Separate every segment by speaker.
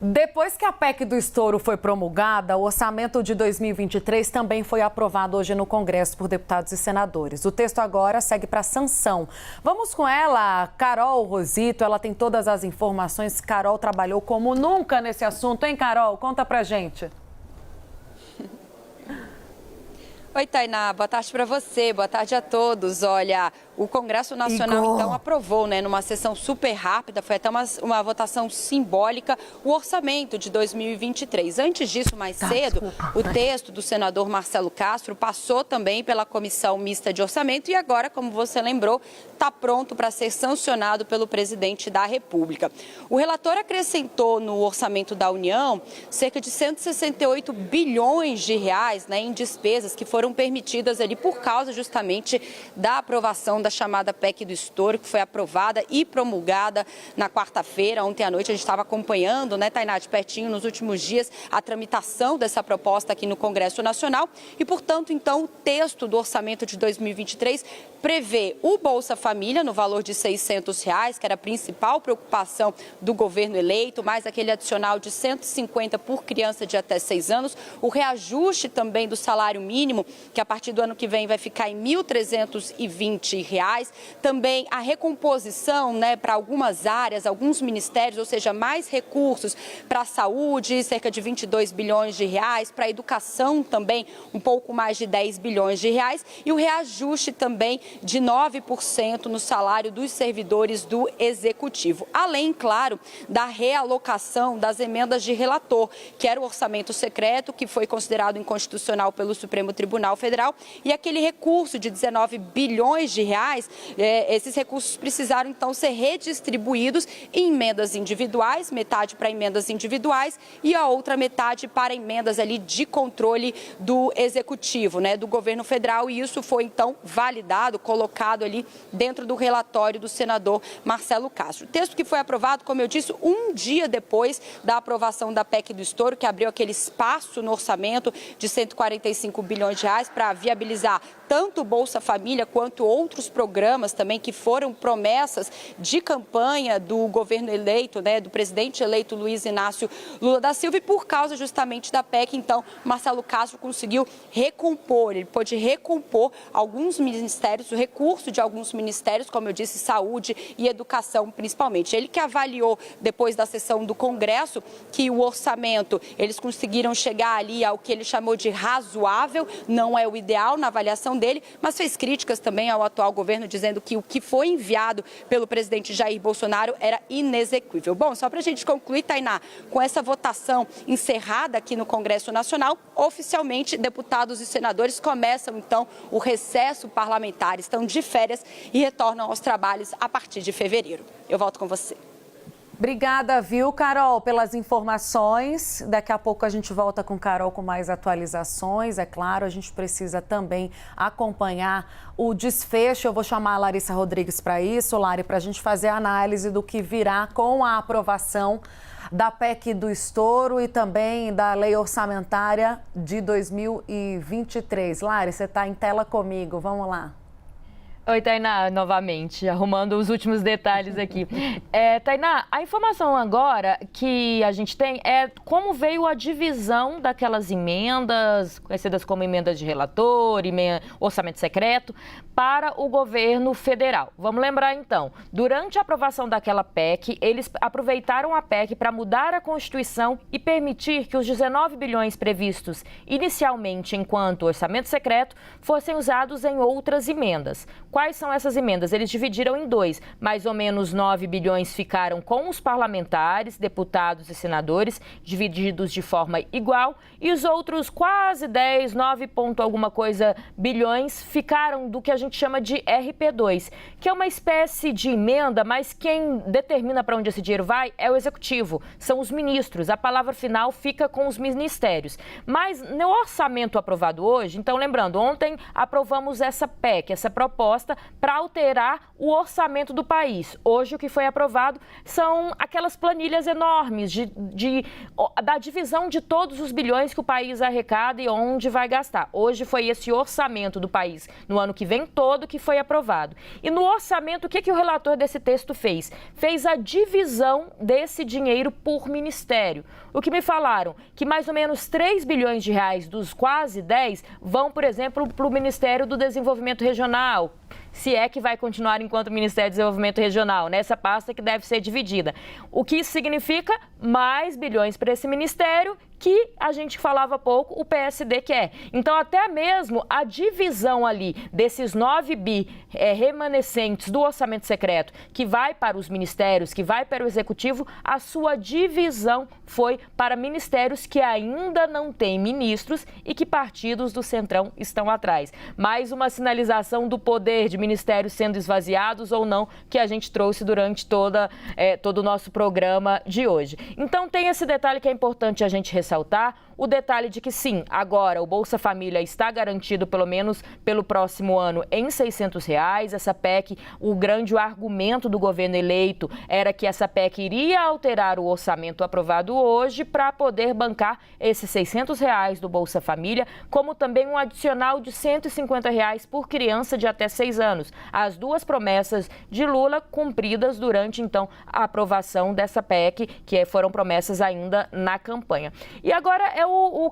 Speaker 1: Depois que a PEC do estouro foi promulgada, o orçamento de 2023 também foi aprovado hoje no Congresso por deputados e senadores. O texto agora segue para sanção. Vamos com ela, Carol Rosito. Ela tem todas as informações. Carol trabalhou como nunca nesse assunto, hein, Carol? Conta pra gente.
Speaker 2: Oi, Tainá, boa tarde para você, boa tarde a todos. Olha, o Congresso Nacional então aprovou, numa sessão super rápida, foi até uma votação simbólica, o orçamento de 2023. Antes disso, mais cedo, o texto do senador Marcelo Castro passou também pela Comissão Mista de Orçamento e agora, como você lembrou, está pronto para ser sancionado pelo presidente da República. O relator acrescentou no orçamento da União cerca de 168 bilhões de reais em despesas que foram permitidas ali por causa justamente da aprovação da chamada PEC do estouro, que foi aprovada e promulgada na quarta-feira. Ontem à noite a gente estava acompanhando, Tainá, de pertinho nos últimos dias, a tramitação dessa proposta aqui no Congresso Nacional e, portanto, então, o texto do orçamento de 2023 prevê o Bolsa Família no valor de R$ 600, que era a principal preocupação do governo eleito, mais aquele adicional de 150 por criança de até 6 anos, o reajuste também do salário mínimo, que a partir do ano que vem vai ficar em R$ 1.320, também a recomposição para algumas áreas, alguns ministérios, ou seja, mais recursos para a saúde, cerca de 22 bilhões de reais, para a educação também um pouco mais de 10 bilhões de reais e o reajuste também de 9% no salário dos servidores do Executivo. Além, claro, da realocação das emendas de relator, que era o orçamento secreto, que foi considerado inconstitucional pelo Supremo Tribunal Federal, e aquele recurso de 19 bilhões de reais, esses recursos precisaram então ser redistribuídos em emendas individuais, metade para emendas individuais e a outra metade para emendas ali de controle do Executivo, do governo federal, e isso foi então validado, colocado ali dentro do relatório do senador Marcelo Castro. O texto que foi aprovado, como eu disse, um dia depois da aprovação da PEC do estouro, que abriu aquele espaço no orçamento de 145 bilhões de reais para viabilizar tanto o Bolsa Família quanto outros programas também que foram promessas de campanha do governo eleito, do presidente eleito Luiz Inácio Lula da Silva, e por causa justamente da PEC, então, Marcelo Castro conseguiu recompor, ele pôde recompor alguns ministérios, o recurso de alguns ministérios, como eu disse, saúde e educação principalmente. Ele que avaliou depois da sessão do Congresso que o orçamento, eles conseguiram chegar ali ao que ele chamou de razoável, não é o ideal na avaliação dele, mas fez críticas também ao atual governo, dizendo que o que foi enviado pelo presidente Jair Bolsonaro era inexequível. Bom, só para a gente concluir, Tainá, com essa votação encerrada aqui no Congresso Nacional, oficialmente deputados e senadores começam então o recesso parlamentar, estão de férias e retornam aos trabalhos a partir de fevereiro. Eu volto com você.
Speaker 1: Obrigada, viu, Carol, pelas informações. Daqui a pouco a gente volta com Carol com mais atualizações. É claro, a gente precisa também acompanhar o desfecho. Eu vou chamar a Larissa Rodrigues para isso, Lari, para a gente fazer a análise do que virá com a aprovação da PEC do estouro e também da lei orçamentária de 2023. Lari, você está em tela comigo, vamos lá.
Speaker 3: Oi, Tainá, novamente, arrumando os últimos detalhes aqui. Tainá, a informação agora que a gente tem é como veio a divisão daquelas emendas, conhecidas como emendas de relator, orçamento secreto, para o governo federal. Vamos lembrar, então, durante a aprovação daquela PEC, eles aproveitaram a PEC para mudar a Constituição e permitir que os 19 bilhões previstos inicialmente enquanto orçamento secreto fossem usados em outras emendas. Quais são essas emendas? Eles dividiram em dois. Mais ou menos 9 bilhões ficaram com os parlamentares, deputados e senadores, divididos de forma igual. E os outros quase 10, 9 ponto alguma coisa bilhões ficaram do que a gente chama de RP2, que é uma espécie de emenda, mas quem determina para onde esse dinheiro vai é o Executivo, são os ministros. A palavra final fica com os ministérios. Mas no orçamento aprovado hoje, então lembrando, ontem aprovamos essa PEC, essa proposta proposta para alterar o orçamento do país. Hoje o que foi aprovado são aquelas planilhas enormes da divisão de todos os bilhões que o país arrecada e onde vai gastar. Hoje foi esse orçamento do país no ano que vem todo que foi aprovado. E no orçamento, o que o relator desse texto fez? Fez a divisão desse dinheiro por ministério. O que me falaram? Que mais ou menos 3 bilhões de reais dos quase 10 vão, por exemplo, para o Ministério do Desenvolvimento Regional, se é que vai continuar enquanto Ministério do Desenvolvimento Regional, nessa pasta que deve ser dividida. O que isso significa? Mais bilhões para esse ministério que a gente falava há pouco, o PSD quer. Então, até mesmo a divisão ali desses 9 bi remanescentes do orçamento secreto, que vai para os ministérios, que vai para o executivo, a sua divisão foi para ministérios que ainda não têm ministros e que partidos do Centrão estão atrás. Mais uma sinalização do poder de ministérios sendo esvaziados ou não, que a gente trouxe durante todo o nosso programa de hoje. Então, tem esse detalhe que é importante a gente ressaltar, o detalhe de que sim, agora o Bolsa Família está garantido pelo menos pelo próximo ano em R$600. Essa PEC, o grande argumento do governo eleito era que essa PEC iria alterar o orçamento aprovado hoje para poder bancar esses R$600 do Bolsa Família, como também um adicional de R$150 por criança de até 6 anos. As duas promessas de Lula cumpridas durante, então, a aprovação dessa PEC, que foram promessas ainda na campanha. E agora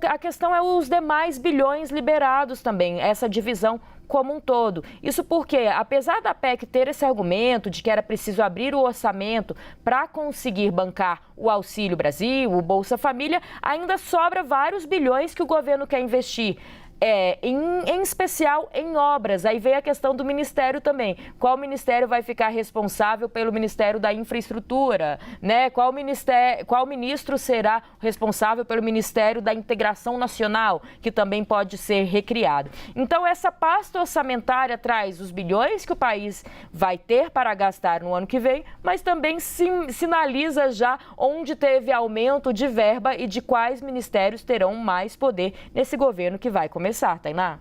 Speaker 3: a questão é os demais bilhões liberados também, essa divisão como um todo. Isso porque, apesar da PEC ter esse argumento de que era preciso abrir o orçamento para conseguir bancar o Auxílio Brasil, o Bolsa Família, ainda sobra vários bilhões que o governo quer investir. Em especial em obras. Aí veio a questão do ministério também. Qual ministério vai ficar responsável pelo Ministério da Infraestrutura, né? Qual ministro será responsável pelo Ministério da Integração Nacional, que também pode ser recriado. Então, essa pasta orçamentária traz os bilhões que o país vai ter para gastar no ano que vem, mas também sinaliza já onde teve aumento de verba e de quais ministérios terão mais poder nesse governo que vai começar. Tainá?